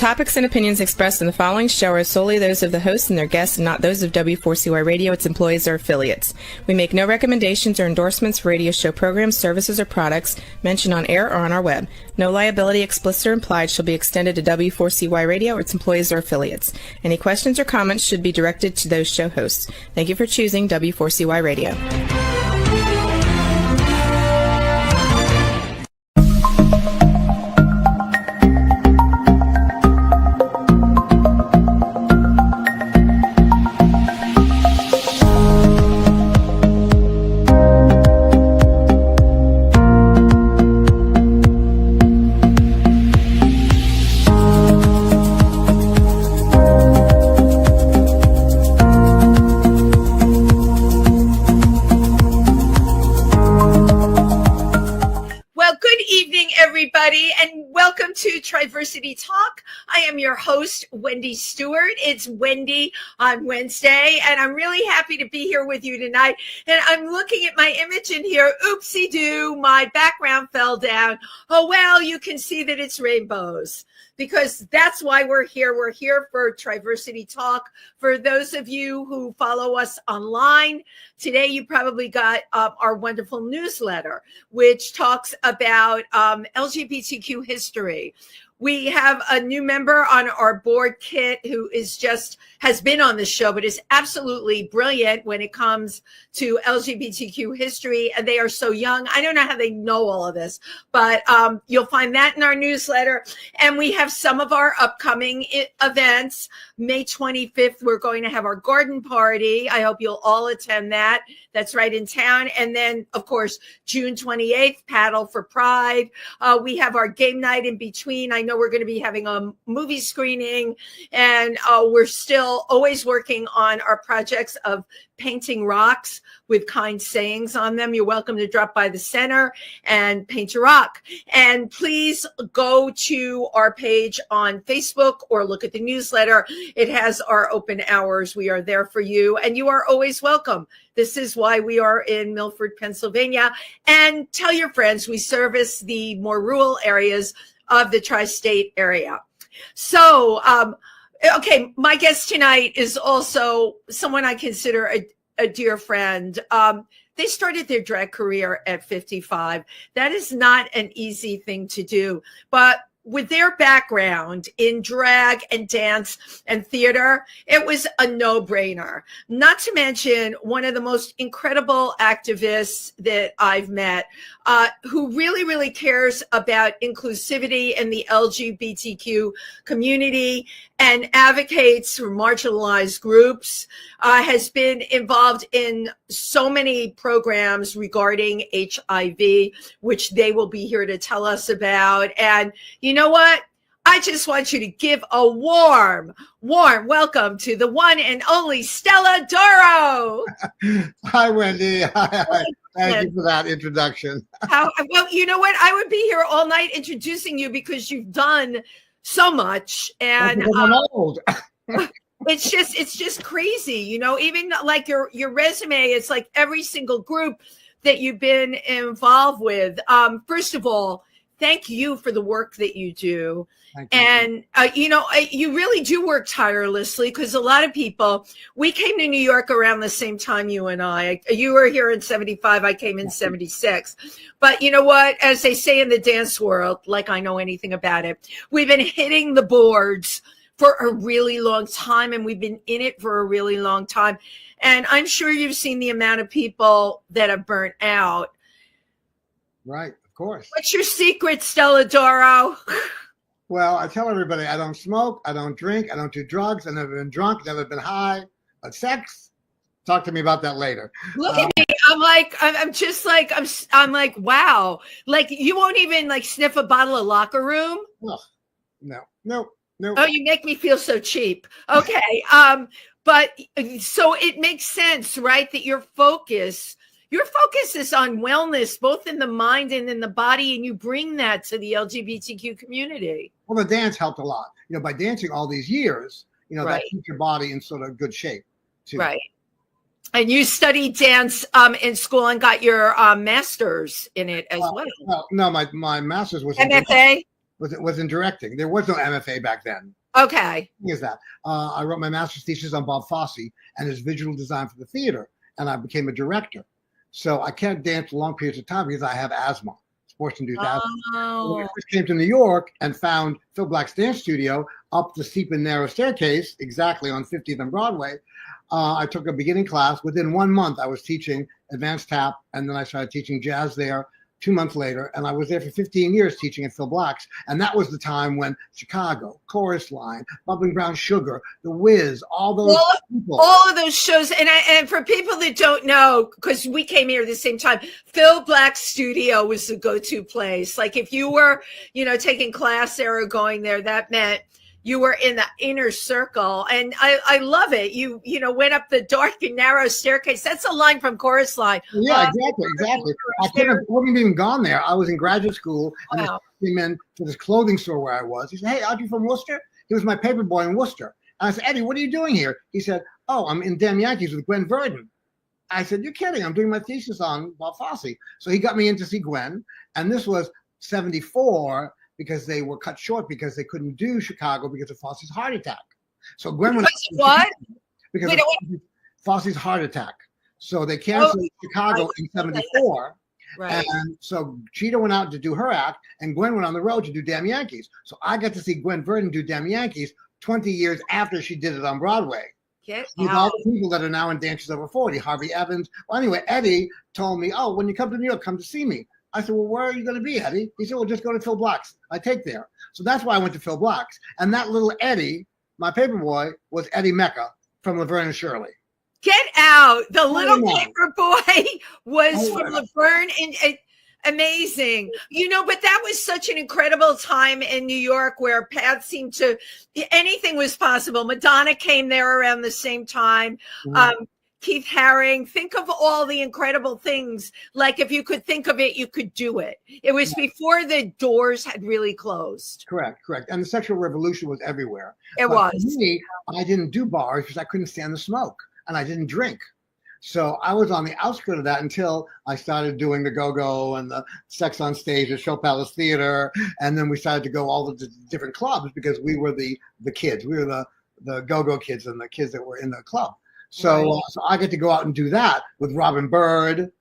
topics and opinions expressed in the following show are solely those of the hosts and their guests and not those of W4CY Radio, its employees, or affiliates. We make no recommendations or endorsements for radio show programs, services, or products mentioned on air or on our web. No liability, explicit or implied, shall be extended to W4CY Radio or its employees or affiliates. Any questions or comments should be directed to those show hosts. Thank you for choosing W4CY Radio. And welcome to Triversity Talk. I am your host, Wendy Stewart. It's Wendy on Wednesday, and I'm really happy to be here with you tonight. And I'm looking at my image in here. Oopsie-doo, my background fell down. Oh, well, you can see that it's rainbows, because that's why we're here. We're here for Triversity Talk. For those of you who follow us online, today you probably got our wonderful newsletter, which talks about LGBTQ history. We have a new member on our board, Kit, who has been on the show, but is absolutely brilliant when it comes to LGBTQ history. And they are so young. I don't know how they know all of this, but you'll find that in our newsletter. And we have some of our upcoming events. May 25th, we're going to have our garden party. I hope you'll all attend that. That's right in town. And then, of course, June 28th, Paddle for Pride. We have our game night in between. I know we're going to be having a movie screening, and we're still always working on our projects of painting rocks with kind sayings on them. You're welcome to drop by the center and paint a rock. And please go to our page on Facebook or look at the newsletter. It has our open hours. We are there for you, and you are always welcome. This is why we are in Milford, Pennsylvania. And tell your friends, we service the more rural areas of the tri-state area. So, okay, my guest tonight is also someone I consider a dear friend. They started their drag career at 55. That is not an easy thing to do, but with their background in drag and dance and theater, it was a no-brainer. Not to mention one of the most incredible activists that I've met, who really, really cares about inclusivity in the LGBTQ community and advocates for marginalized groups, has been involved in so many programs regarding HIV, which they will be here to tell us about. And you know what? I just want you to give a warm welcome to the one and only Stella D'oro. Hi, Wendy. Hi. Thank you for that introduction. Well, you know what? I would be here all night introducing you because you've done so much. And I'm old. It's just crazy, you know, even like your resume, it's like every single group that you've been involved with. First of all, thank you for the work that you do. And, you know, you really do work tirelessly, because a lot of people, we came to New York around the same time, you and I. You were here in 75, I came in 76. But you know what, as they say in the dance world, like I know anything about it, we've been hitting the boards for a really long time, and we've been in it for a really long time. And I'm sure you've seen the amount of people that have burnt out. Right, of course. What's your secret, Stella D'oro? Well, I tell everybody I don't smoke, I don't drink, I don't do drugs, I've never been drunk, never been high, but sex, talk to me about that later. Look at me. I'm like, wow. Like, you won't even like sniff a bottle of Locker Room? No. Oh, you make me feel so cheap. Okay. But so it makes sense, right? That your focus is on wellness, both in the mind and in the body, and you bring that to the LGBTQ community. Well, the dance helped a lot. You know, by dancing all these years, you know, right. That keeps your body in sort of good shape, too. Right. And you studied dance in school and got your master's in it as well. Well, no, my master's was MFA. was in directing. There was no MFA back then. Okay. Is that I wrote my master's thesis on Bob Fosse and his visual design for the theater, and I became a director. So I can't dance for long periods of time because I have asthma, sports-induced asthma. Oh. When I first came to New York and found Phil Black's dance studio up the steep and narrow staircase, exactly on 50th and Broadway, I took a beginning class. Within 1 month, I was teaching advanced tap, and then I started teaching jazz there 2 months later, and I was there for 15 years teaching at Phil Black's, and that was the time when Chicago, Chorus Line, Bubbling Brown Sugar, The Wiz, all those people. All of those shows, and for people that don't know, because we came here at the same time, Phil Black's studio was the go-to place. Like if you were, taking class there or going there, that meant you were in the inner circle. And I love it. You went up the dark and narrow staircase. That's a line from Chorus Line. Yeah, exactly. I wouldn't even gone there. I was in graduate school, and Wow. I came in to this clothing store where I was. He said, "Hey, aren't you from Worcester?" He was my paper boy in Worcester. And I said, "Eddie, what are you doing here?" He said, "Oh, I'm in Damn Yankees with Gwen Verdon." I said, "You're kidding. I'm doing my thesis on Bob Fosse." So he got me in to see Gwen. And this was 74 because they were cut short because they couldn't do Chicago because of Fosse's heart attack. So Gwen was what? because Wait, of Fosse's heart attack. So they canceled Chicago in 74. Right. And so Cheetah went out to do her act, and Gwen went on the road to do Damn Yankees. So I got to see Gwen Verdon do Damn Yankees 20 years after she did it on Broadway. Get With out. all the people that are now in Dances Over 40, Harvey Evans. Well, anyway, Eddie told me, "Oh, when you come to New York, come to see me." I said, "Well, where are you going to be, Eddie?" He said, "Well, just go to Phil Black's. I take there." So that's why I went to Phil Black's. And that little Eddie, my paper boy, was Eddie Mecca from Laverne and Shirley. Get out. The little know. paper boy was Oh, from yeah. Laverne, and amazing. But that was such an incredible time in New York where paths seemed to, anything was possible. Madonna came there around the same time. Mhm. Keith Haring, think of all the incredible things. Like if you could think of it, you could do it. It was before the doors had really closed. Correct. And the sexual revolution was everywhere. It But was. For me, I didn't do bars because I couldn't stand the smoke, and I didn't drink. So I was on the outskirts of that until I started doing the go-go and the sex on stage at Show Palace Theater. And then we started to go all to different clubs because we were the kids. We were the go-go kids and the kids that were in the club. So, Right. so I get to go out and do that with Robin Bird,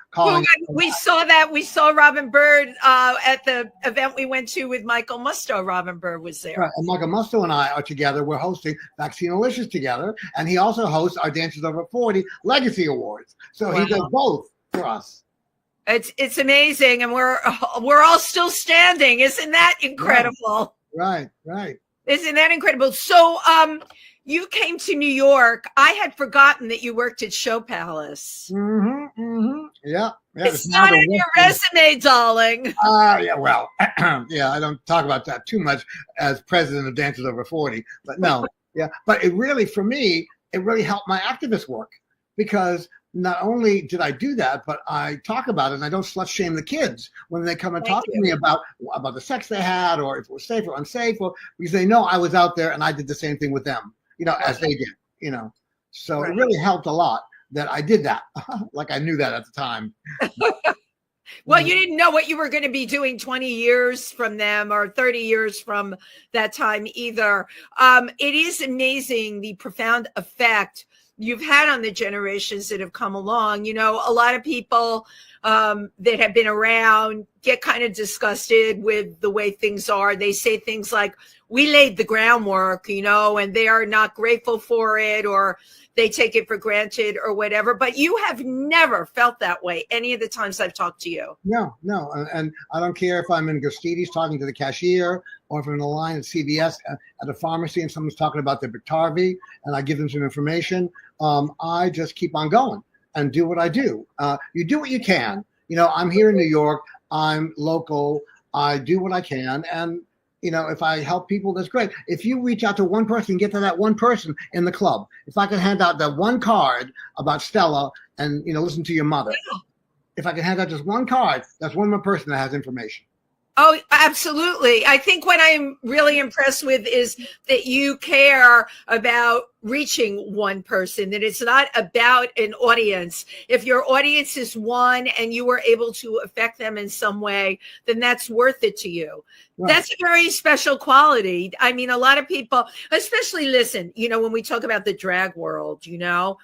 calling. We saw that. We saw Robin Bird at the event we went to with Michael Musto. Robin Bird was there. Right. And Michael Musto and I are together. We're hosting Vaccinalicious together. And he also hosts our Dances Over 40 Legacy Awards. So Wow. he does both for us. It's amazing. And we're all still standing. Isn't that incredible? Right. Isn't that incredible? So you came to New York. I had forgotten that you worked at Show Palace. Yeah. It's not in your resume, darling. Yeah, well, yeah, I don't talk about that too much as president of Dances Over 40, but no, yeah. But it really, for me, it really helped my activist work because not only did I do that, but I talk about it and I don't slut shame the kids when they come and talk to me about the sex they had or if it was safe or unsafe, or because they know I was out there and I did the same thing with them, as they did, So it really helped a lot that I did that. Like I knew that at the time. Well, you didn't know what you were going to be doing 20 years from them or 30 years from that time either. It is amazing the profound effect you've had on the generations that have come along. A lot of people that have been around get kind of disgusted with the way things are. They say things like, we laid the groundwork, and they are not grateful for it, or they take it for granted or whatever. But you have never felt that way any of the times I've talked to you. No. And I don't care if I'm in Gostides talking to the cashier or if I'm in the line at CVS at a pharmacy and someone's talking about their Biktarvy and I give them some information. I just keep on going and do what I do. You do what you can. I'm here in New York. I'm local. I do what I can. And, if I help people, that's great. If you reach out to one person, get to that one person in the club. If I can hand out that one card about Stella and, listen to your mother. If I can hand out just one card, that's one more person that has information. Oh, absolutely. I think what I'm really impressed with is that you care about reaching one person, that it's not about an audience. If your audience is one and you were able to affect them in some way, then that's worth it to you. Right. That's a very special quality. I mean, a lot of people, especially listen, when we talk about the drag world, you know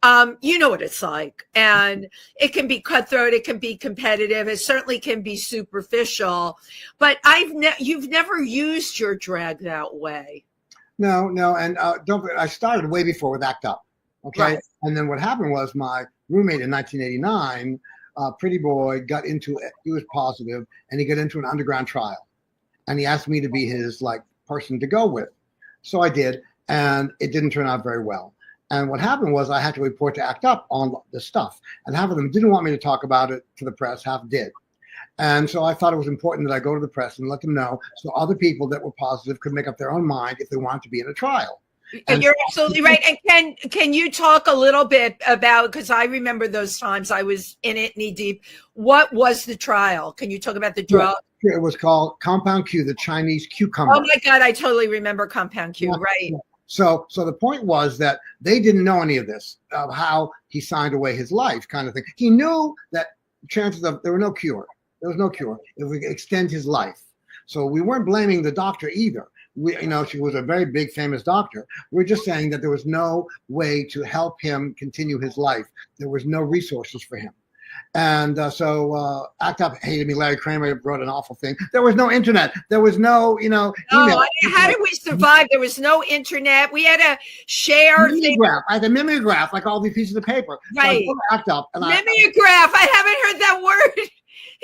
what it's like, and it can be cutthroat, it can be competitive, it certainly can be superficial, but you've never used your drag that way. No, and I started way before with ACT UP, okay? Right. And then what happened was my roommate in 1989, pretty boy, he was positive, and he got into an underground trial, and he asked me to be his person to go with. So I did, and it didn't turn out very well. And what happened was I had to report to ACT UP on the stuff. And half of them didn't want me to talk about it to the press, half did. And so I thought it was important that I go to the press and let them know so other people that were positive could make up their own mind if they wanted to be in a trial. And you're absolutely right. And can you talk a little bit about, because I remember those times I was in it knee deep. What was the trial? Can you talk about the drug? It was called Compound Q, the Chinese cucumber. Oh my God, I totally remember Compound Q, right. Yeah. So the point was that they didn't know any of this, of how he signed away his life kind of thing. He knew that chances of there was no cure. It would extend his life. So we weren't blaming the doctor either. She was a very big, famous doctor. We're just saying that there was no way to help him continue his life. There was no resources for him. And so ACT UP hated me. Larry Kramer wrote an awful thing. There was no internet. There was no, email. How did we survive? There was no internet. We had to share. Mimeograph. I had a mimeograph, like all these pieces of paper. Right. So I ACT UP. Mimeograph. I haven't heard that word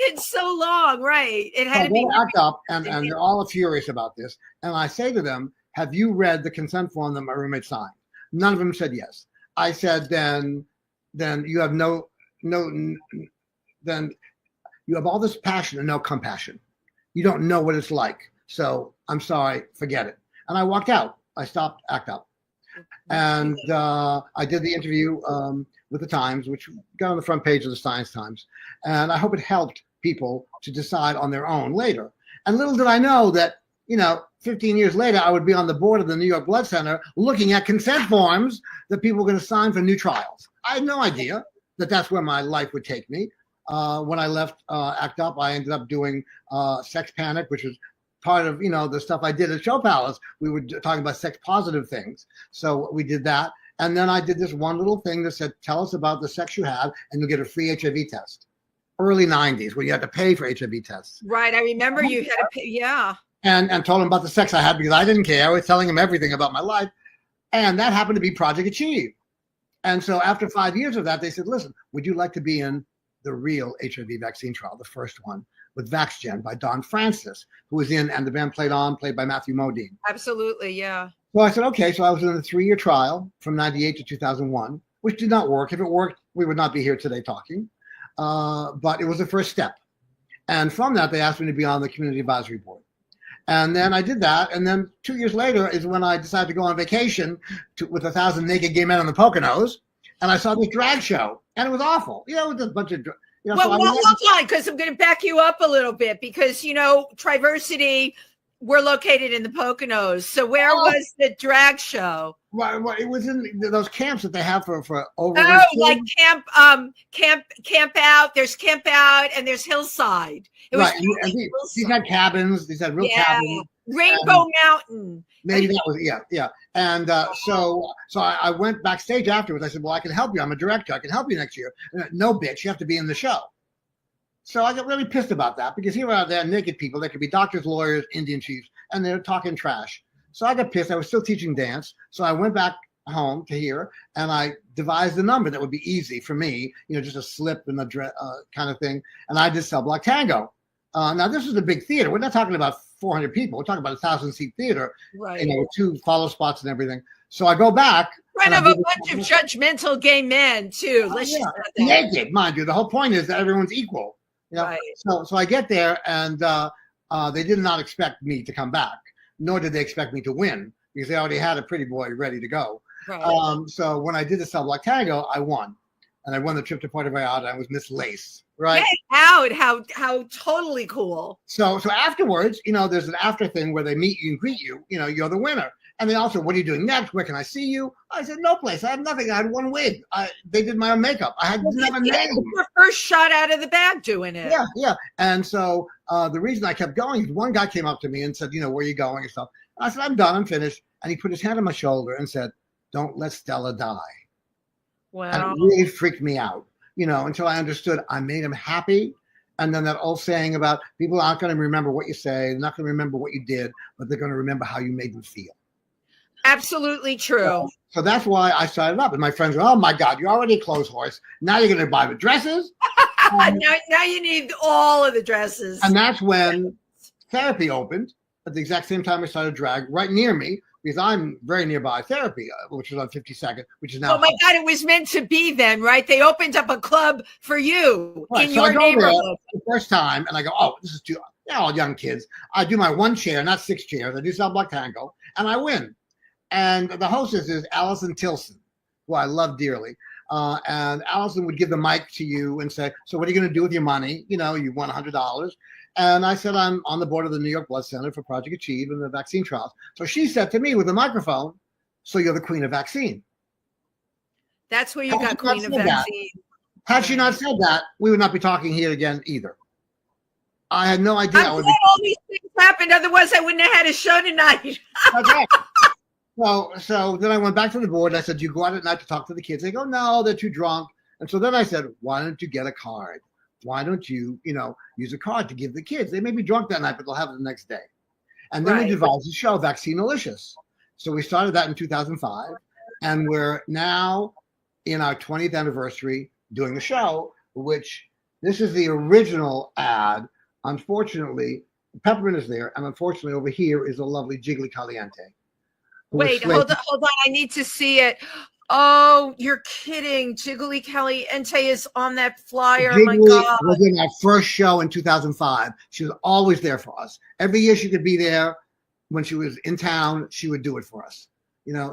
in so long. Right. It had to be ACT UP, and they're all furious about this. And I say to them, have you read the consent form that my roommate signed? None of them said yes. I said, then you have then you have all this passion and no compassion. You don't know what it's like. So I'm sorry, forget it. And I walked out. I stopped ACT UP. And I did the interview with the Times, which got on the front page of the Science Times. And I hope it helped people to decide on their own later. And little did I know that, 15 years later, I would be on the board of the New York Blood Center looking at consent forms that people were going to sign for new trials. I had no idea that that's where my life would take me. When I left ACT UP, I ended up doing Sex Panic, which was part of, the stuff I did at Show Palace. We were talking about sex positive things. So we did that. And then I did this one little thing that said, tell us about the sex you have and you'll get a free HIV test. Early 90s, when you had to pay for HIV tests. Right. I remember you had to pay. Yeah. And told him about the sex I had because I didn't care. I was telling him everything about my life. And that happened to be Project Achieve. And so after 5 years of that, they said, listen, would you like to be in the real HIV vaccine trial, the first one, with VaxGen by Don Francis, who was in And the Band Played On, played by Matthew Modine. Absolutely, yeah. So I said, okay. So I was in a 3-year trial from 98 to 2001, which did not work. If it worked, we would not be here today talking. But it was the first step. And from that, they asked me to be on the Community Advisory Board. And then I did that. And then 2 years later is when I decided to go on vacation with 1,000 naked gay men on the Poconos. And I saw this drag show. And it was awful. With a bunch of... well, hold on, because I'm going to back you up a little bit. Because, Triversity, we're located in the Poconos. So where was the drag show? Well, it was in those camps that they have for over. Oh, like camp out. There's camp out and there's hillside. It was right. These had cabins. These had real cabins. Rainbow Mountain. Maybe that was yeah. And so I went backstage afterwards. I said, well, I can help you. I'm a director. I can help you next year. No, bitch, you have to be in the show. So I got really pissed about that because here are there naked people. They could be doctors, lawyers, Indian chiefs, and they're talking trash. So I got pissed. I was still teaching dance. So I went back home to here and I devised a number that would be easy for me, just a slip and a kind of thing. And I did Cell Block Tango. Now, this is a big theater. We're not talking about 400 people. We're talking about 1,000-seat theater, right? With 2 follow spots and everything. So I go back. Right, of a bunch of judgmental gay men, too. Let's just naked, mind you. The whole point is that everyone's equal. Right. So I get there and they did not expect me to come back, nor did they expect me to win because they already had a pretty boy ready to go. Right. So when I did the Cell Block Tango, I won. and I won the trip to Puerto Vallarta. I was Miss Lace, right? Get out! How totally cool. So afterwards, there's an after thing where they meet you and greet you. You're the winner. And they also, what are you doing next? Where can I see you? I said, no place. I have nothing. I had one wig. They did my own makeup. I had never name. Your first shot out of the bag doing it. Yeah. And so the reason I kept going is one guy came up to me and said, where are you going and stuff. And I said, I'm done. I'm finished. And he put his hand on my shoulder and said, don't let Stella die. Wow. And it really freaked me out, until I understood I made him happy. And then that old saying about people aren't going to remember what you say. They're not going to remember what you did, but they're going to remember how you made them feel. Absolutely true. So that's why I started up. And my friends were, oh, my God, you're already a clothes horse. Now you're going to buy the dresses. Now you need all of the dresses. And that's when therapy opened at the exact same time I started drag right near me, because I'm very nearby therapy, which is on 52nd, which is now. Oh, my God, it was meant to be then, right? They opened up a club for you in your neighborhood. The first time, and I go, oh, this is too, they're all young kids. I do my one chair, not 6 chairs. I do South Block Tango, and I win. And the hostess is Allison Tilson, who I love dearly. And Allison would give the mic to you and say, so what are you going to do with your money? You won $100. And I said, I'm on the board of the New York Blood Center for Project Achieve and the vaccine trials. So she said to me with a microphone, so you're the queen of vaccine. That's where you got queen of vaccine. Had she not said that, we would not be talking here again either. I had no idea. I'm glad all these things happened. Otherwise, I wouldn't have had a show tonight. Okay. So then I went back to the board and I said, do you go out at night to talk to the kids? They go, no, they're too drunk. And so then I said, why don't you get a card? Why don't you, use a card to give the kids? They may be drunk that night, but they'll have it the next day. And then we devised the show, Vaccinalicious. So we started that in 2005. And we're now in our 20th anniversary doing the show, which this is the original ad. Unfortunately, Peppermint is there. And unfortunately, over here is a lovely Jiggly Caliente. Wait, hold on. I need to see it. Oh, you're kidding. Jiggly Caliente is on that flyer. Jiggly, oh, my God. Was in our first show in 2005. She was always there for us. Every year she could be there. When she was in town, she would do it for us.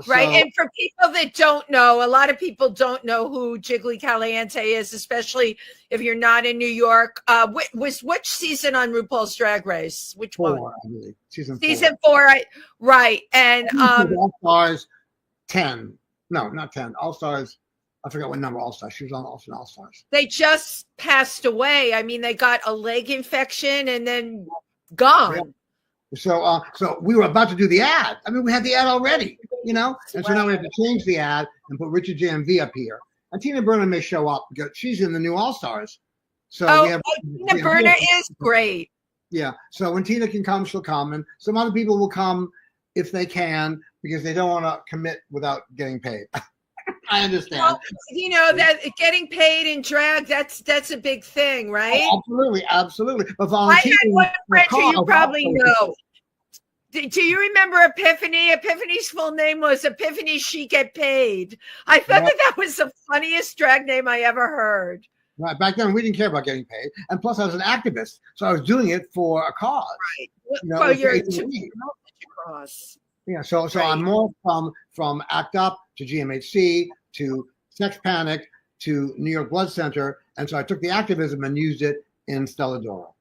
Right. And for people that don't know, a lot of people don't know who Jiggly Caliente is, especially if you're not in New York. Was which season on RuPaul's Drag Race? Which 4, one? I believe. Season 4. Right. And All Stars 10. No, not 10. All Stars. I forgot what number All Stars. She was on All Stars. They just passed away. I mean, they got a leg infection and then gone. Yeah. So we were about to do the ad. I mean, we had the ad already, and so now we have to change the ad and put Richard JMV up here. And Tina Burner may show up because she's in the new All Stars. So Tina Burner is great. Yeah. So when Tina can come, she'll come, and some other people will come if they can because they don't want to commit without getting paid. I understand. Well, that getting paid in drag, that's a big thing, right? Oh, absolutely. But volunteering. I had one friend who you probably know. Do you remember Epiphany? Epiphany's full name was Epiphany She Get Paid. I thought that was the funniest drag name I ever heard. Right. Back then, we didn't care about getting paid. And plus, I was an activist. So I was doing it for a cause. Right. For your cause. Yeah. So I'm more from ACT UP to GMHC to Sex Panic to New York Blood Center. And so I took the activism and used it in Stella D'oro.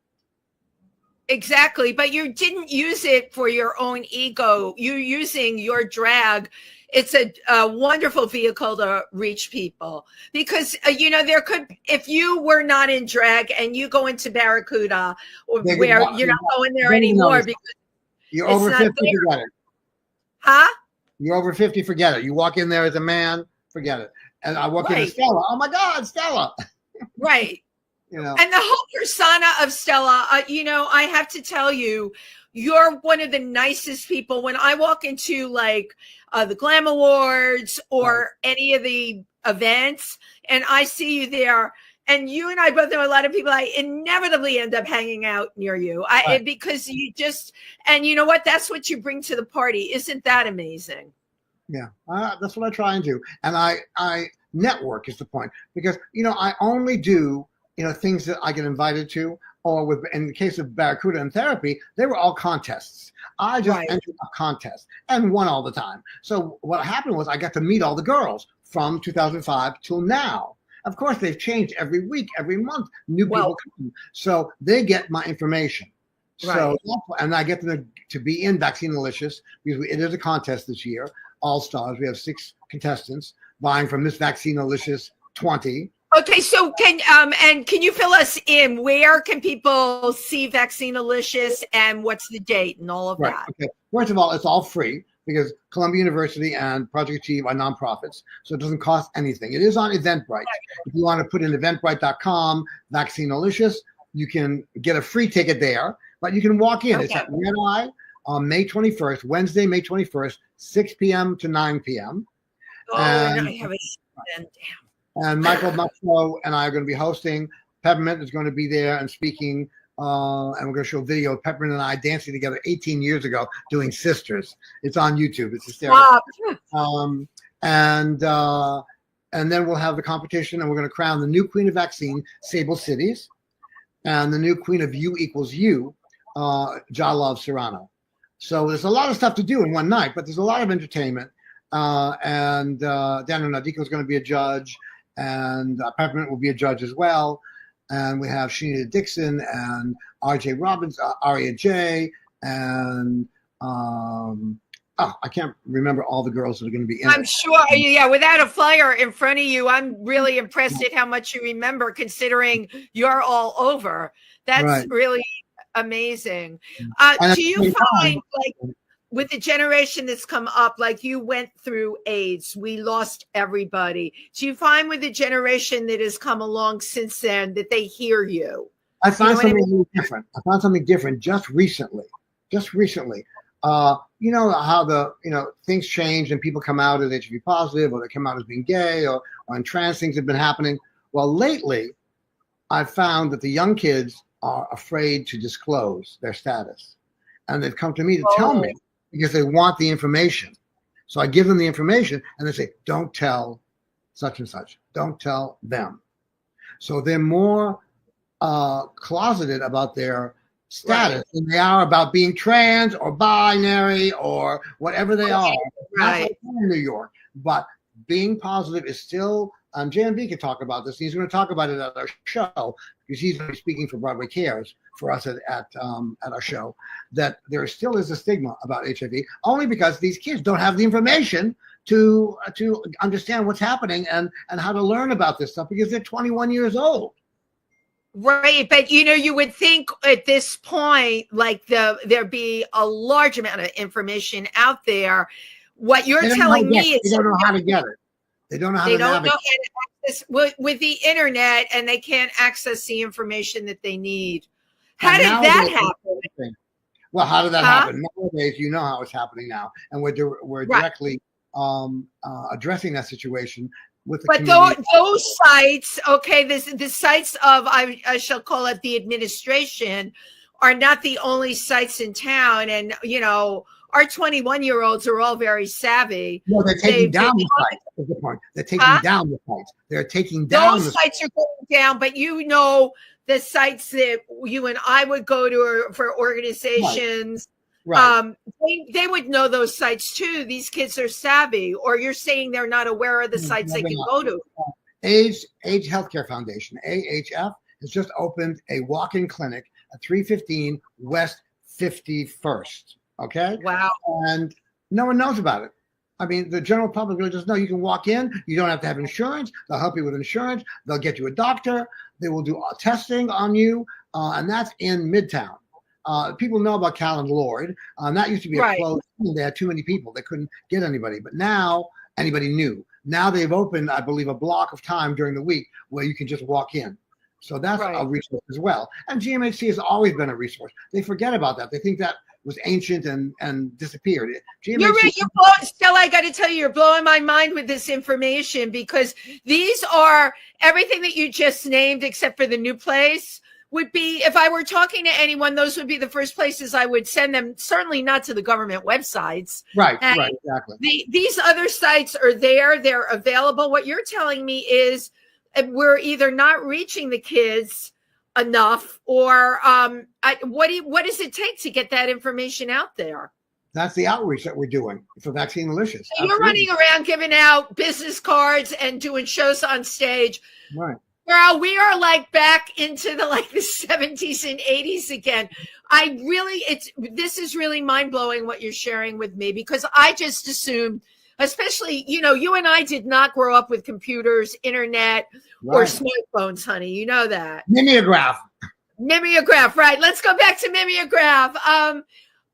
Exactly. But you didn't use it for your own ego. You're using your drag. It's a wonderful vehicle to reach people because, there could, if you were not in drag and you go into Barracuda or where you're not going there anymore because you're over 50, forget it. Huh? You're over 50, forget it. You walk in there as a man, forget it. And I walk into Stella. Oh my God, Stella. Right. And the whole persona of Stella, I have to tell you, you're one of the nicest people. When I walk into the Glam Awards or any of the events and I see you there, and you and I both know a lot of people, I inevitably end up hanging out near you because you just, and you know what? That's what you bring to the party. Isn't that amazing? Yeah, that's what I try and do. And I network is the point because, I only do, things that I get invited to, or in the case of Barracuda and Therapy, they were all contests. I just entered a contest and won all the time. So what happened was I got to meet all the girls from 2005 till now. Of course, they've changed every week, every month. New Well- people come, so they get my information. Right. So, and I get them to be in Vaccinalicious because it is a contest this year. All stars. We have 6 contestants vying for Miss Vaccinalicious 20. Okay, so can you fill us in? Where can people see Vaccinalicious and what's the date and all of that? Okay. First of all, it's all free because Columbia University and Project Achieve are nonprofits, so it doesn't cost anything. It is on Eventbrite. If you want to put in eventbrite.com, Vaccinalicious, you can get a free ticket there, but you can walk in. Okay. It's at Red Eye on May 21st, Wednesday, May 21st, 6 p.m. to 9 p.m. Oh, and I have a damn. And Michael Muxlow and I are going to be hosting. Peppermint is going to be there and speaking. And we're going to show video of Peppermint and I dancing together 18 years ago doing Sisters. It's on YouTube. It's hysterical. And then we'll have the competition, and we're going to crown the new queen of vaccine, Sable Cities, and the new queen of U equals U, Jalov Serrano. So there's a lot of stuff to do in one night, but there's a lot of entertainment. And Daniel Nadico is going to be a judge, and Peppermint will be a judge as well. And we have Shanita Dixon and R.J. Robbins, Aria J, and I can't remember all the girls that are going to be in I'm it. sure, yeah, without a flyer in front of you, I'm really impressed at how much you remember, considering you're all over. That's really amazing. Do you find, like, with the generation that's come up, like you went through AIDS, we lost everybody. Do you find with the generation that has come along since then that they hear you? I found something different. I found something different just recently. You know how things change and people come out as HIV positive, or they come out as being gay, or on trans, things have been happening. Well, lately, I've found that the young kids are afraid to disclose their status. And they've come to me to tell me, because they want the information. So I give them the information, and they say, don't tell such and such. Don't tell them. So they're more closeted about their status than they are about being trans or binary or whatever they are. Not like in New York, but being positive is still, JMB can talk about this. He's going to talk about it at our show, because he's going to be speaking for Broadway Cares for us at our show, that there still is a stigma about HIV, only because these kids don't have the information to understand what's happening and how to learn about this stuff, because they're 21 years old. Right, but you would think at this point, like there'd be a large amount of information out there. What you're telling me is they don't know how to get it. They don't know how to navigate. Access with the internet, and they can't access the information that they need. How did that happen? Well, how did that happen? Nowadays, you know how it's happening now, and we're directly addressing that situation. But those sites, okay, the sites of, I shall call it the administration, are not the only sites in town. And, our 21-year-olds are all very savvy. No, they're taking down the sites. That's the point. They're taking down the sites. They're taking down those sites are going down, but the sites that you and I would go to for organizations. Right. They would know those sites too. These kids are savvy, or you're saying they're not aware of the sites they can go to. AIDS Healthcare Foundation, AHF, has just opened a walk-in clinic at 315 West 51st. Okay. Wow. And no one knows about it. I mean, the general public really doesn't know. You can walk in. You don't have to have insurance. They'll help you with insurance. They'll get you a doctor. They will do testing on you, and that's in Midtown. People know about Cal and Lord. That used to be a closed thing. They had too many people. They couldn't get anybody. But now anybody knew. Now they've opened, I believe, a block of time during the week where you can just walk in. So that's a resource as well. And GMHC has always been a resource. They forget about that. They think that was ancient and disappeared. You're Stella, I got to tell you, you're blowing my mind with this information, because these are everything that you just named, except for the new place. Would be, if I were talking to anyone, those would be the first places I would send them. Certainly not to the government websites. Right, exactly. These other sites are there. They're available. What you're telling me is we're either not reaching the kids enough, or what does it take to get that information out there? That's the outreach that we're doing for Vaccine Delicious. So you're running around giving out business cards and doing shows on stage. Right. Girl, we are like back into the 70s and 80s again. This is really mind blowing what you're sharing with me, because I just assumed, especially, you and I did not grow up with computers, internet, or smartphones, honey. You know that. Mimeograph, right. Let's go back to mimeograph.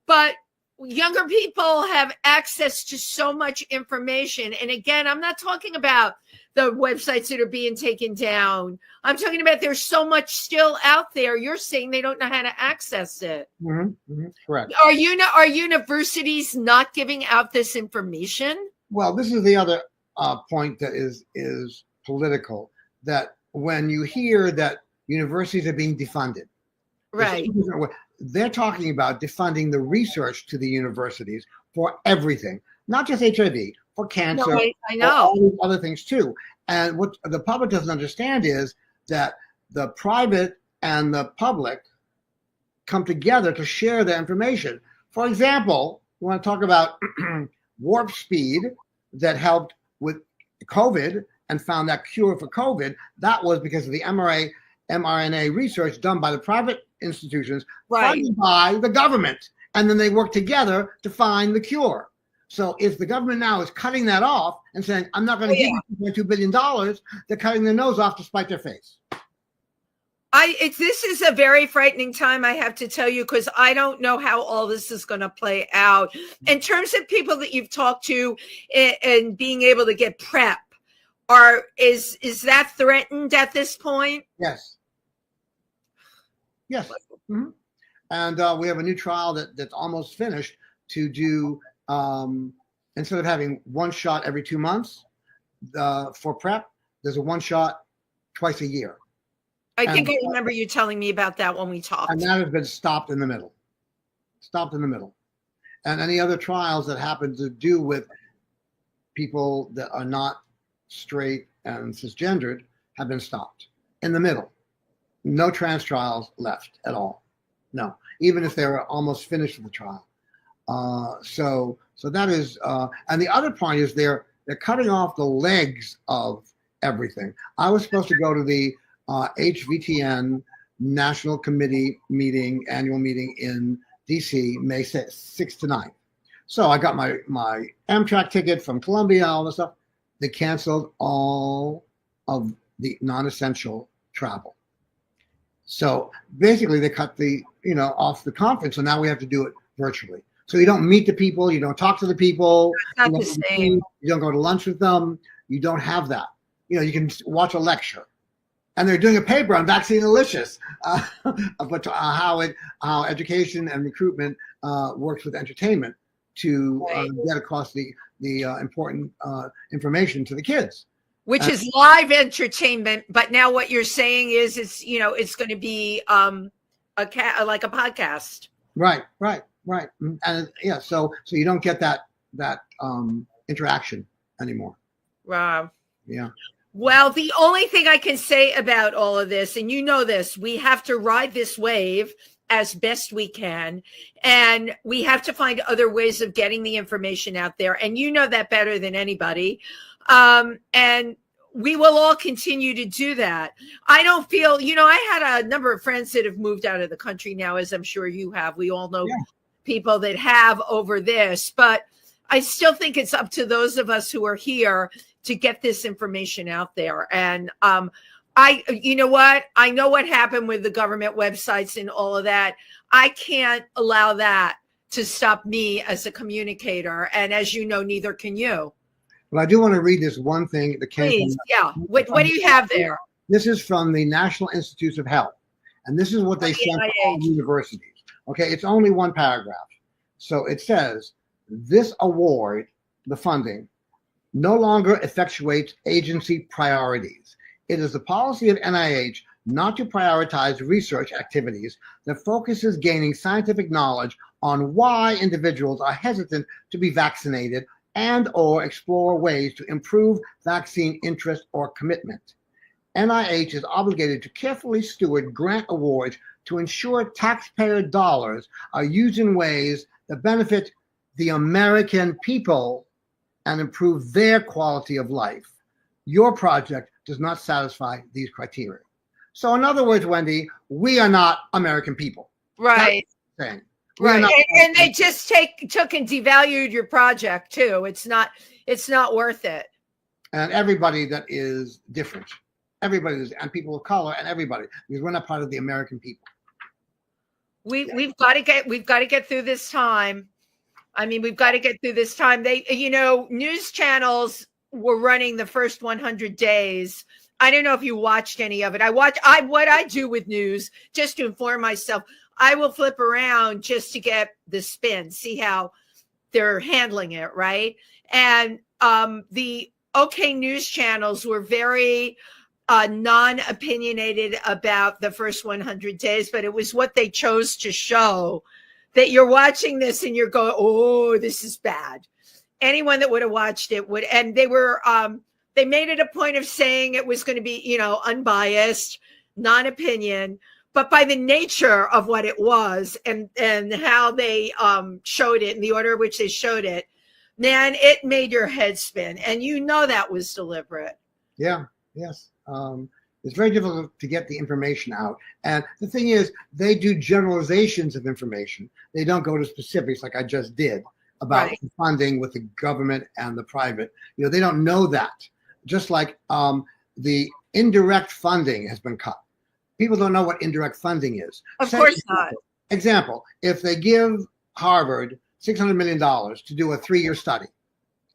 But younger people have access to so much information. And again, I'm not talking about the websites that are being taken down. I'm talking about there's so much still out there. You're saying they don't know how to access it. Correct. Are universities not giving out this information? Well, this is the other point that is political, that when you hear that universities are being defunded, right, they're talking about defunding the research to the universities for everything, not just HIV, for cancer. No, I know. All these other things too. And what the public doesn't understand is that the private and the public come together to share their information. For example, you want to talk about warp speed that helped with COVID and found that cure for COVID. That was because of the mRNA research done by the private institutions, funded by the government. And then they work together to find the cure. So if the government now is cutting that off and saying, I'm not going to give you $2.2 billion, they're cutting their nose off to spite their face. This is a very frightening time, I have to tell you, because I don't know how all this is going to play out. In terms of people that you've talked to and being able to get PrEP, is that threatened at this point? Yes. Mm-hmm. And we have a new trial that's almost finished to do, instead of having one shot every 2 months for PrEP, there's a one shot twice a year. I think I remember you telling me about that when we talked. And that has been stopped in the middle. And any other trials that happen to do with people that are not straight and cisgendered have been stopped in the middle. No trans trials left at all. No, even if they were almost finished with the trial. So that is, and the other point is they're cutting off the legs of everything. I was supposed to go to the HVTN National Committee annual meeting in DC, May 6th to 9th. So I got my Amtrak ticket from Columbia, all this stuff. They canceled all of the non-essential travel. So basically they cut off the conference. So now we have to do it virtually. So you don't meet the people, you don't talk to the people. It's not the same. You don't go to lunch with them. You don't have that. You can watch a lecture. And they're doing a paper on Vaccine Delicious, but how education and recruitment works with entertainment to get across the important information to the kids. Which is live entertainment, but now what you're saying is it's going to be like a podcast. Right, and so you don't get that interaction anymore. Wow. Yeah. Well, the only thing I can say about all of this, and you know this, we have to ride this wave as best we can, and we have to find other ways of getting the information out there. And you know that better than anybody. And we will all continue to do that. I don't feel, I had a number of friends that have moved out of the country now, as I'm sure you have. We all know people that have over this, but I still think it's up to those of us who are here to get this information out there. And you know what? I know what happened with the government websites and all of that. I can't allow that to stop me as a communicator. And as you know, neither can you. Well, I do want to read this one thing that came. Please, What do you have there? This is from the National Institutes of Health. And this is what they sent to all universities. Okay, it's only one paragraph. So it says, this award, the funding, no longer effectuates agency priorities. It is the policy of NIH not to prioritize research activities that focuses gaining scientific knowledge on why individuals are hesitant to be vaccinated and or explore ways to improve vaccine interest or commitment. NIH is obligated to carefully steward grant awards to ensure taxpayer dollars are used in ways that benefit the American people and improve their quality of life. Your project does not satisfy these criteria. So in other words, Wendy, we are not American people. Right. That's what I'm saying. Right. And they just took and devalued your project too. It's not worth it. And everybody that is different. Everybody is, and people of color and everybody, because we're not part of the American people. We've got to get through this time. I mean, we've got to get through this time. News channels were running the first 100 days. I don't know if you watched any of it. What I do with news, just to inform myself, I will flip around just to get the spin, see how they're handling it, right? And the OK News channels were very non-opinionated about the first 100 days, but it was what they chose to show, that you're watching this and you're going, oh, this is bad. Anyone that would have watched it would, and they were, they made it a point of saying it was going to be, unbiased, non-opinion, but by the nature of what it was and how they showed it in the order in which they showed it, man, it made your head spin. And that was deliberate. Yeah, yes. It's very difficult to get the information out. And the thing is, they do generalizations of information. They don't go to specifics like I just did about Right. funding with the government and the private. They don't know that. Just like the indirect funding has been cut. People don't know what indirect funding is. Of course not. Example, if they give Harvard $600 million to do a 3-year study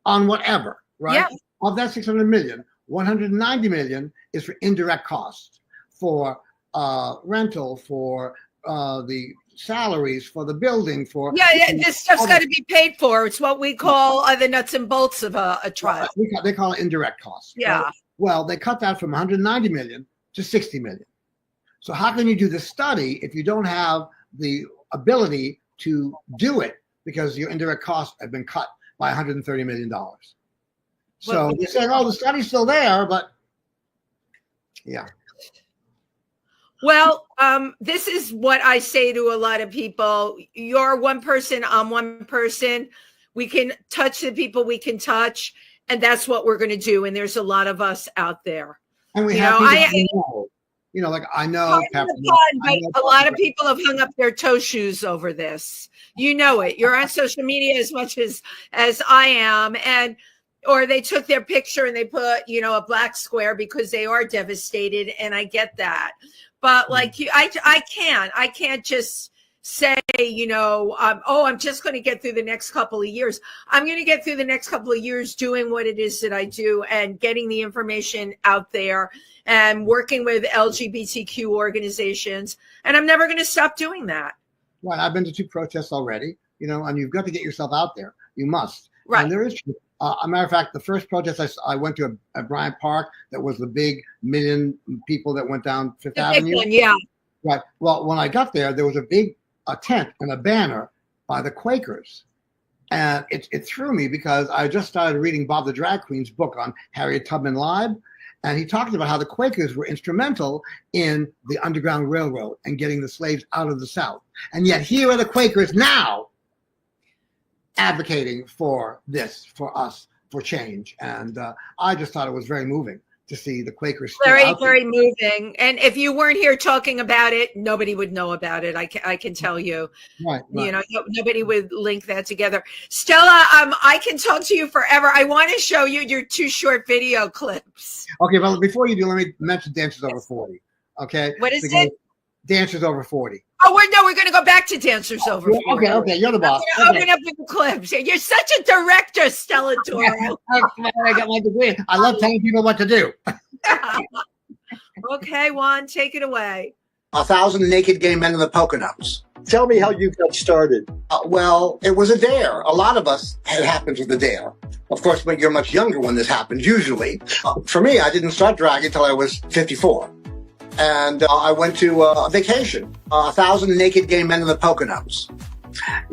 on whatever, right? Yeah. Of that $600 million, $190 million is for indirect costs, for rental, for the salaries, for the building, for this stuff's got to be paid for. It's what we call the nuts and bolts of a trial. They call it indirect costs. Yeah. Right? Well, they cut that from $190 million to $60 million. So how can you do the study if you don't have the ability to do it because your indirect costs have been cut by $130 million? So you're saying, oh, the study's still there, but yeah. Well, this is what I say to a lot of people. You're one person, I'm one person. We can touch the people we can touch, and that's what we're going to do. And there's a lot of us out there. And we have people like I know. But a lot of people have hung up their toe shoes over this. It. You're on social media as much as I am, or they took their picture and they put, a black square because they are devastated, and I get that. But like I can't just say, I'm just going to get through the next couple of years. I'm going to get through the next couple of years doing what it is that I do and getting the information out there and working with LGBTQ organizations. And I'm never going to stop doing that. Right. I've been to 2 protests already, and you've got to get yourself out there. You must. Right. And there is, a matter of fact, the first protest I went to at Bryant Park, that was the big 1 million people that went down Fifth Avenue. One, yeah. Right. Well, when I got there was a big tent and a banner by the Quakers. And it threw me because I just started reading Bob the Drag Queen's book on Harriet Tubman Live. And he talked about how the Quakers were instrumental in the Underground Railroad and getting the slaves out of the South. And yet here are the Quakers now advocating for this, for us, for change. And I just thought it was very moving to see the Quakers. Very, very moving. And if you weren't here talking about it, nobody would know about it. I can tell you. Right. Nobody would link that together. Stella, I can talk to you forever. I want to show you your 2 short video clips. Okay, well, before you do, let me mention Dancers Over 40. Okay. What is it? Dancers Over 40. Oh, we're going to go back to Dancers Over 40. Okay, you're the boss. Open up with the clips. You're such a director, Stella D'oro. I got my degree. I love telling people what to do. Okay, Juan, take it away. 1,000 naked gay men in the Poconos. Tell me how you got started. Well, it was a dare. A lot of us had happened with a dare. Of course, but you're much younger when this happens, usually. For me, I didn't start drag until I was 54. And I went to a vacation, 1,000 naked gay men in the Poconos.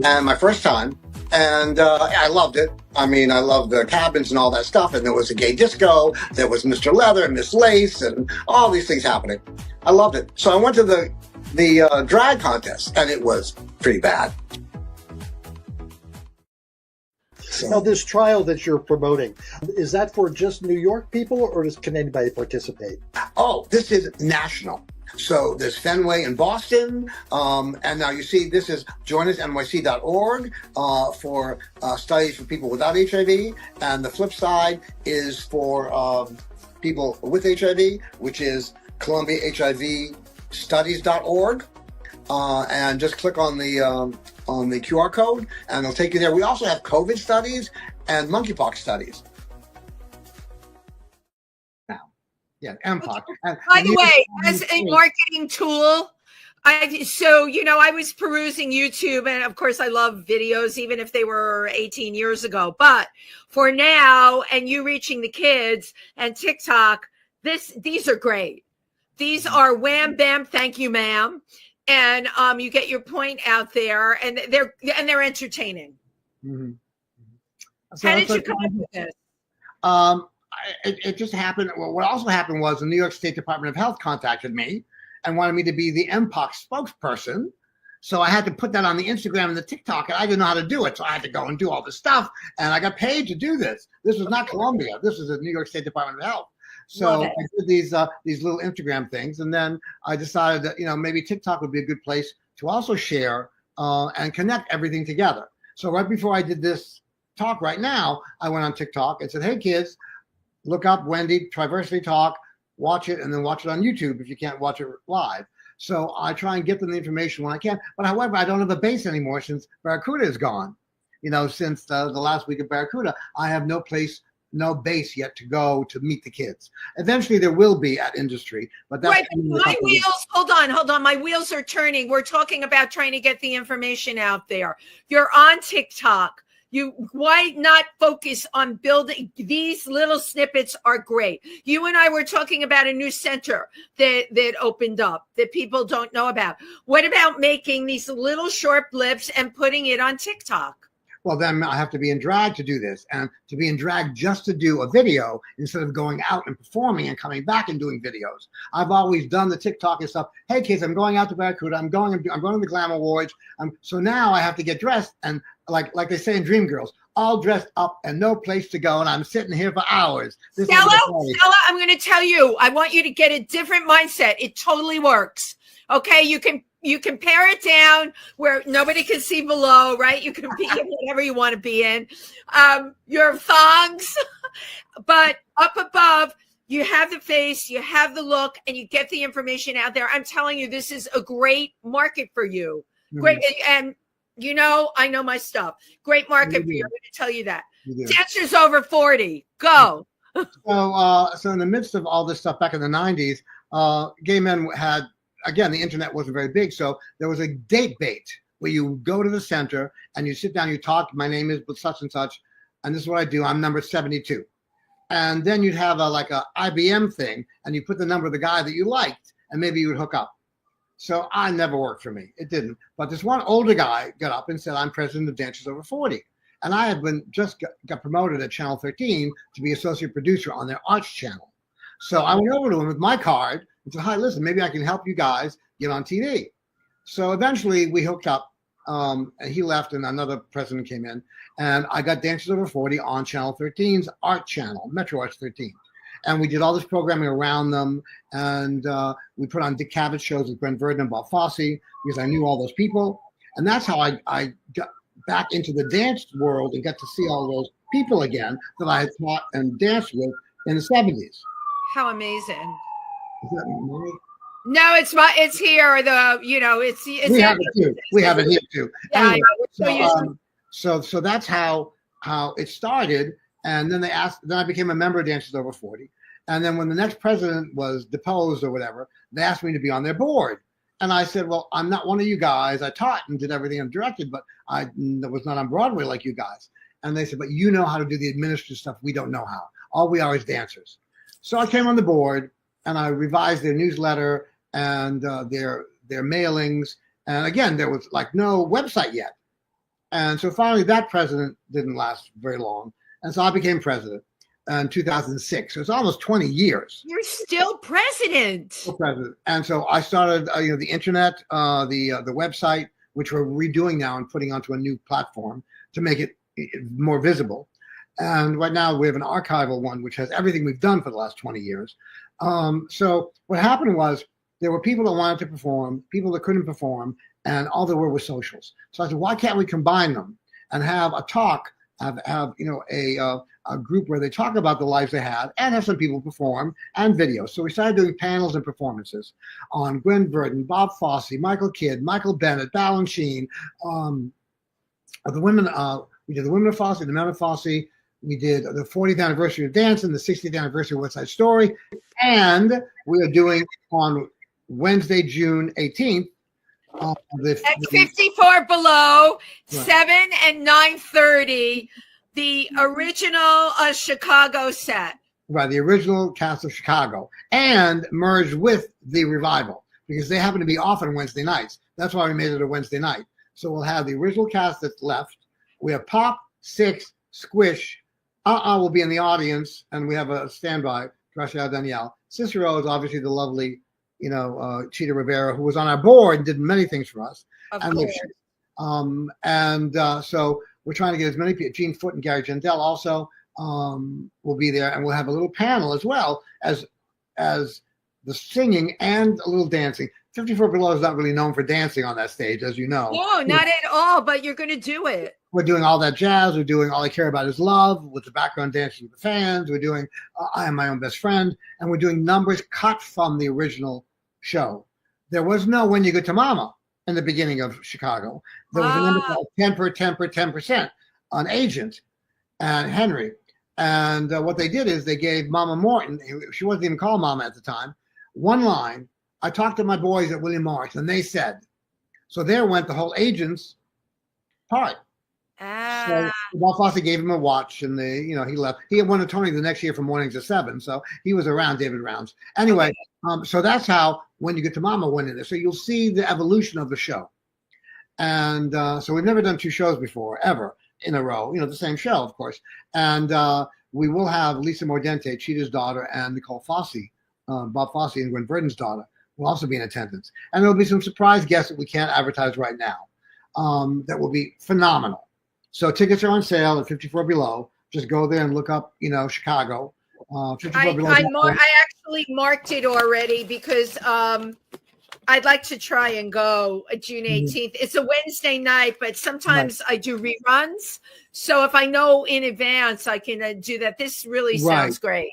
And my first time, and I loved it. I mean, I loved the cabins and all that stuff. And there was a gay disco. There was Mr. Leather and Miss Lace and all these things happening. I loved it. So I went to the drag contest, and it was pretty bad. Now, this trial that you're promoting, is that for just New York people, or can anybody participate? Oh, this is national. So there's Fenway in Boston, and now you see this is joinusnyc.org for studies for people without HIV, and the flip side is for people with HIV, which is ColumbiaHIVstudies.org, and just click on the QR code, and it'll take you there. We also have COVID studies and monkeypox studies. Yeah, Mpox. By the way, as a marketing tool, I was perusing YouTube, and of course I love videos, even if they were 18 years ago. But for now, and you reaching the kids and TikTok, these are great. These are wham bam, thank you, ma'am, and you get your point out there, and they're entertaining. Mm-hmm. So how did you come up with this? It just happened. Well, what also happened was the New York State Department of Health contacted me and wanted me to be the Mpox spokesperson. So I had to put that on the Instagram and the TikTok, and I didn't know how to do it. So I had to go and do all this stuff, and I got paid to do this. This was not Columbia. This was the New York State Department of Health. So I did these little Instagram things, and then I decided that maybe TikTok would be a good place to also share and connect everything together. So right before I did this talk right now, I went on TikTok and said, "Hey kids, look up Wendy Triversity Talk, watch it, and then watch it on YouTube if you can't watch it live." So I try and get them the information when I can. But however, I don't have a base anymore since Barracuda is gone. Since the last week of Barracuda, I have no base yet to go to meet the kids. Eventually there will be at industry, but that's right. My wheels, hold on. My wheels are turning. We're talking about trying to get the information out there. You're on TikTok. Why not focus on building? These little snippets are great. You and I were talking about a new center that opened up that people don't know about. What about making these little short blips and putting it on TikTok? Well, then I have to be in drag to do this, and to be in drag just to do a video instead of going out and performing and coming back and doing videos. I've always done the TikTok and stuff. Hey kids, I'm going out to Barracuda. I'm going to the Glam Awards. So now I have to get dressed, and like they say in Dreamgirls, all dressed up and no place to go, and I'm sitting here for hours. Stella, I'm going to tell you, I want you to get a different mindset. It totally works. Okay, you can pare it down where nobody can see below, right? You can be in whatever you want to be in. Your thongs, but up above, you have the face, you have the look, and you get the information out there. I'm telling you, this is a great market for you. Mm-hmm. Great. And I know my stuff. Great market for you. I'm going to tell you that. Dancers over 40. Go. So in the midst of all this stuff back in the 90s, gay men had, again, the internet wasn't very big, so there was a date bait where you go to the center and you sit down, you talk, my name is such and such, and this is what I do, I'm number 72. And then you'd have a IBM thing, and you put the number of the guy that you liked, and maybe you would hook up. So I never worked for me. It didn't. But this one older guy got up and said, I'm president of Dancers Over 40. And I had got promoted at Channel 13 to be associate producer on their arts channel. So I went over to him with my card and said, hi, listen, maybe I can help you guys get on TV. So eventually we hooked up, and he left and another president came in, and I got Dancers Over 40 on Channel 13's art channel, Metro Arts 13. And we did all this programming around them, and we put on Dick Cavett shows with Brent Verdon and Bob Fosse because I knew all those people. And that's how I got back into the dance world and got to see all those people again that I had taught and danced with in the 70s. How amazing. Is that my... No, it's here. It's we have it too. We have it here too. Yeah, anyway, so that's how it started. And then then I became a member of Dancers Over 40. And then when the next president was deposed or whatever, they asked me to be on their board. And I said, well, I'm not one of you guys. I taught and did everything and directed, but I was not on Broadway like you guys. And they said, but you know how to do the administrative stuff. We don't know how. All we are is dancers. So I came on the board and I revised their newsletter and their mailings. And again, there was no website yet. And so finally that president didn't last very long. And so I became president in 2006. So it's almost 20 years. You're still president. Still president. And so I started, the internet, the website, which we're redoing now and putting onto a new platform to make it more visible. And right now we have an archival one, which has everything we've done for the last 20 years. So what happened was there were people that wanted to perform, people that couldn't perform, and all there were socials. So I said, why can't we combine them and have a talk, have a group where they talk about the lives they had and have some people perform and videos. So we started doing panels and performances on Gwen Verdon, Bob Fosse, Michael Kidd, Michael Bennett, Balanchine, the women. We did the women of Fosse, the men of Fosse. We did the 40th anniversary of Dancing, the 60th anniversary of West Side Story, and we are doing on Wednesday, June 18th. At 54 Below, Right. 7 and 9:30, the original Chicago set. By the original cast of Chicago, and merged with the revival because they happen to be off on Wednesday nights. That's why we made it a Wednesday night. So we'll have the original cast that's left. We have Pop, Six, Squish. Will be in the audience, and we have a standby, Gracia Danielle. Cicero is obviously the lovely, Cheetah Rivera, who was on our board and did many things for us. Of And course. so we're trying to get as many people. Gene Foote and Gary Gendell also will be there, and we'll have a little panel as well as the singing and a little dancing. 54 Below is not really known for dancing on that stage, as you know. No, not at all, but you're going to do it. We're doing all that jazz. We're doing All I Care About Is Love with the background dancing with the fans. We're doing I Am My Own Best Friend. And we're doing numbers cut from the original show. There was no When You Get to Mama in the beginning of Chicago. There was a number called 10% on Agent and Henry. And what they did is they gave Mama Morton, she wasn't even called Mama at the time, one line. I talked to my boys at William Morris, and they said, so there went the whole Agent's part. So Bob Fosse gave him a watch, and he left. He had won a Tony the next year for Mornings at 7, so he was around David Rounds. Anyway, so that's how When You Get to Mama went in there. So you'll see the evolution of the show. And so we've never done two shows before, ever, in a row. The same show, of course. And we will have Lisa Mordente, Cheetah's daughter, and Nicole Fosse, Bob Fosse and Gwen Verdon's daughter, will also be in attendance. And there'll be some surprise guests that we can't advertise right now that will be phenomenal. So tickets are on sale at 54 Below. Just go there and look up, Chicago. 54 Below. I actually marked it already because I'd like to try and go June 18th. It's a Wednesday night, but sometimes I do reruns. So if I know in advance, I can do that. This really sounds great.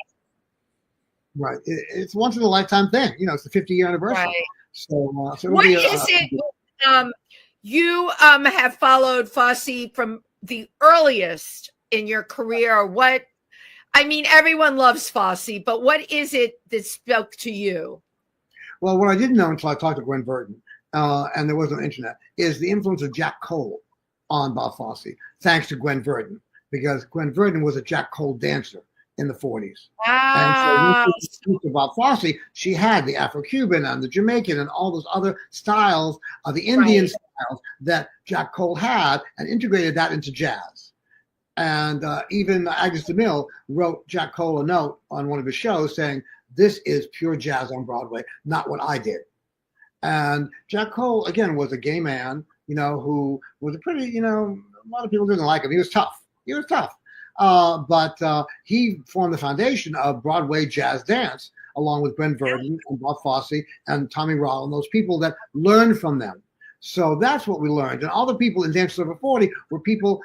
Right. It's once in a lifetime thing. It's the 50-year anniversary. Right. So what is it? You have followed Fosse from the earliest in your career. Everyone loves Fosse, but what is it that spoke to you? Well, what I didn't know until I talked to Gwen Verdon, and there was no internet, is the influence of Jack Cole on Bob Fosse, thanks to Gwen Verdon, because Gwen Verdon was a Jack Cole dancer in the 40s. And so Bob Fosse, she had the Afro-Cuban and the Jamaican and all those other styles, the Indian styles that Jack Cole had, and integrated that into jazz. And even Agnes DeMille wrote Jack Cole a note on one of his shows saying, this is pure jazz on Broadway, not what I did. And Jack Cole, again, was a gay man, who was a pretty, a lot of people didn't like him. He was tough. But he formed the foundation of Broadway jazz dance, along with Gwen Verdon and Bob Fosse and Tommy Rowell and those people that learned from them. So that's what we learned. And all the people in Dancers Over 40 were people,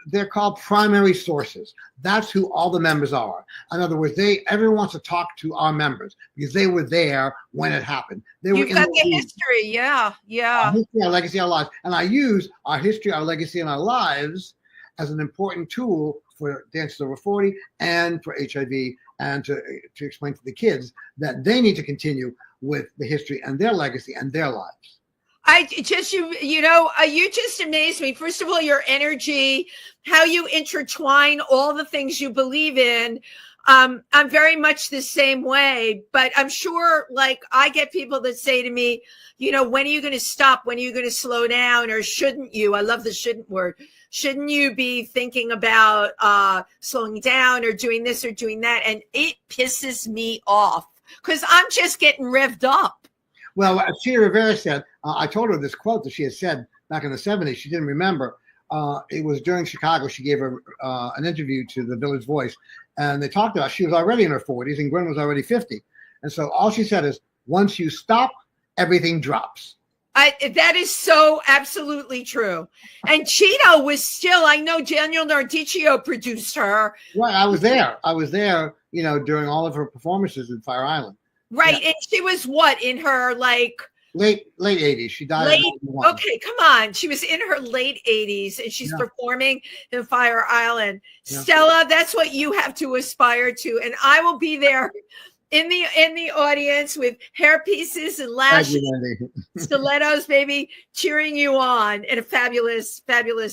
they're called primary sources. That's who all the members are. In other words, everyone wants to talk to our members because they were there when it happened. You've got the history, yeah. Our history, our legacy, our lives. And I use our history, our legacy, and our lives as an important tool for Dancers Over 40 and for HIV, and to explain to the kids that they need to continue with the history and their legacy and their lives. You just amaze me. First of all, your energy, how you intertwine all the things you believe in. I'm very much the same way, but I'm sure I get people that say to me, when are you going to stop? When are you going to slow down? Or shouldn't you? I love the shouldn't word. Shouldn't you be thinking about slowing down or doing this or doing that? And it pisses me off because I'm just getting revved up. Well, as Cheetah Rivera said, I told her this quote that she had said back in the 70s. She didn't remember. it was during Chicago. She gave an interview to the Village Voice, and they talked about she was already in her 40s and Gwen was already 50. And so all she said is, once you stop, everything drops. That is so absolutely true. And Cheeto was still, I know Daniel Nardicchio produced her. Right, I was there. During all of her performances in Fire Island. Right, yeah. And she was what, in her like late 80s. She died. Okay, come on. She was in her late 80s and she's performing in Fire Island. Yeah. Stella, that's what you have to aspire to, and I will be there in the audience with hair pieces and lashes, stilettos, baby, cheering you on in a fabulous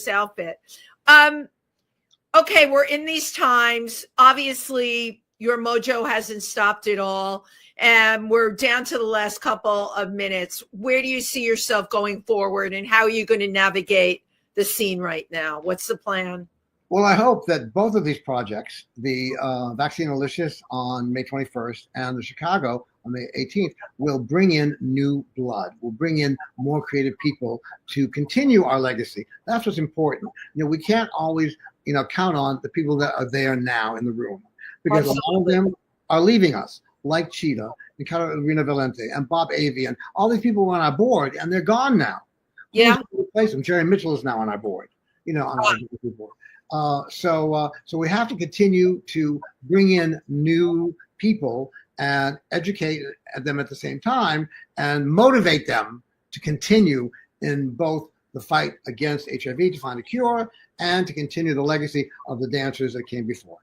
outfit. Okay, we're in these times. Obviously, your mojo hasn't stopped at all, and we're down to the last couple of minutes. Where do you see yourself going forward, and how are you going to navigate the scene right now? What's the plan? Well, I hope that both of these projects, the Vaccine Alicious on May 21st and the Chicago on May 18th, will bring in new blood, will bring in more creative people to continue our legacy. That's what's important. We can't always, count on the people that are there now in the room, because a lot of them are leaving us, like Cheetah and Carolina Valente and Bob Avey, and all these people were on our board, and they're gone now. Yeah. Who's replace them? Jerry Mitchell is now on our board, on our board. So we have to continue to bring in new people and educate them at the same time and motivate them to continue in both the fight against HIV, to find a cure, and to continue the legacy of the dancers that came before.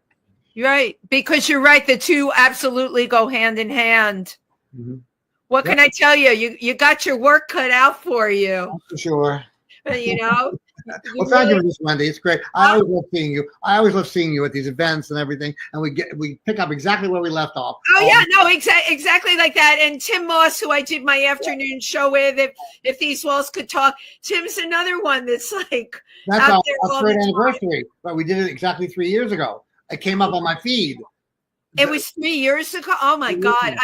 Right, because you're right. The two absolutely go hand in hand. Mm-hmm. What can I tell you? You got your work cut out for you. That's for sure. Well, thank you for this, Wendy. It's great. I always love seeing you. I always love seeing you at these events and everything, and we pick up exactly where we left off. Oh yeah, no, exactly like that. And Tim Moss, who I did my afternoon show with, if these walls could talk, Tim's another one that's like that's our third anniversary, but we did it exactly 3 years ago. It came up on my feed. It was 3 years ago. Oh my God,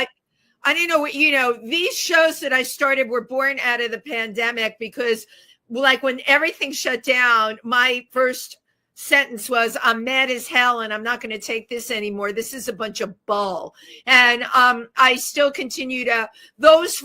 I didn't know. These shows that I started were born out of the pandemic because, like, when everything shut down, my first sentence was, I'm mad as hell and I'm not going to take this anymore. This is a bunch of bull. And I still continue to, those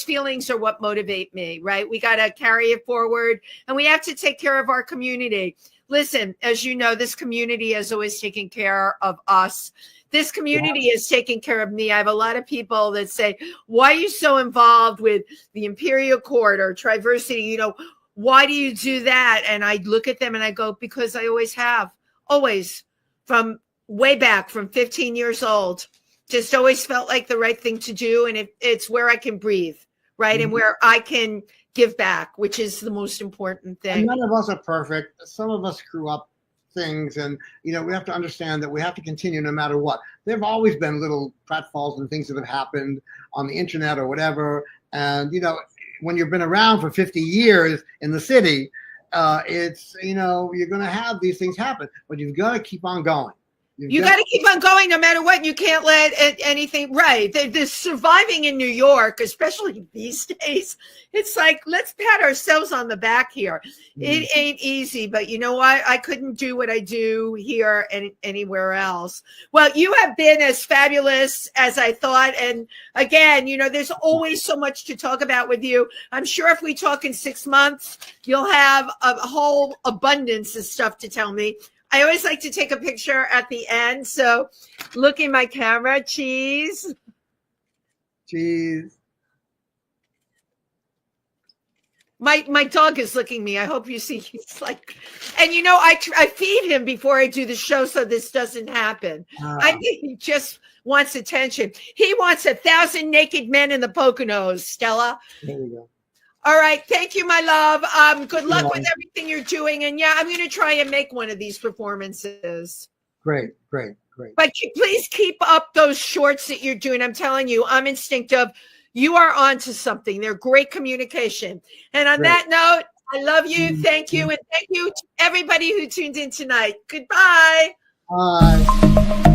feelings are what motivate me, right? We got to carry it forward, and we have to take care of our community. Listen, as you know, this community has always taken care of us. This community is taking care of me. I have a lot of people that say, why are you so involved with the Imperial Court or Triversity? Why do you do that? And I look at them and I go, because I always have, always, from way back, from 15 years old, just always felt like the right thing to do. And it's where I can breathe, right? Mm-hmm. And where I can give back, which is the most important thing. And none of us are perfect. Some of us screw up things, and we have to understand that we have to continue no matter what. There have always been little pratfalls and things that have happened on the internet or whatever, and when you've been around for 50 years in the city, it's you're going to have these things happen, but you've got to keep on going. You got to keep on going no matter what. You can't let anything, right. The surviving in New York, especially these days, it's like, let's pat ourselves on the back here. Mm-hmm. It ain't easy, but you know what? I couldn't do what I do here and anywhere else. Well, you have been as fabulous as I thought. And again, there's always so much to talk about with you. I'm sure if we talk in 6 months, you'll have a whole abundance of stuff to tell me. I always like to take a picture at the end. So look in my camera. Cheese. My dog is licking me. I hope you see. He's like, and I feed him before I do the show so this doesn't happen. I think he just wants attention. He wants 1,000 naked men in the Poconos, Stella. There you go. All right. Thank you, my love. Good luck with everything you're doing. And I'm going to try and make one of these performances. Great. But please keep up those shorts that you're doing. I'm telling you, I'm instinctive. You are onto something. They're great communication. And on that note, I love you. Thank you. And thank you to everybody who tuned in tonight. Goodbye. Bye.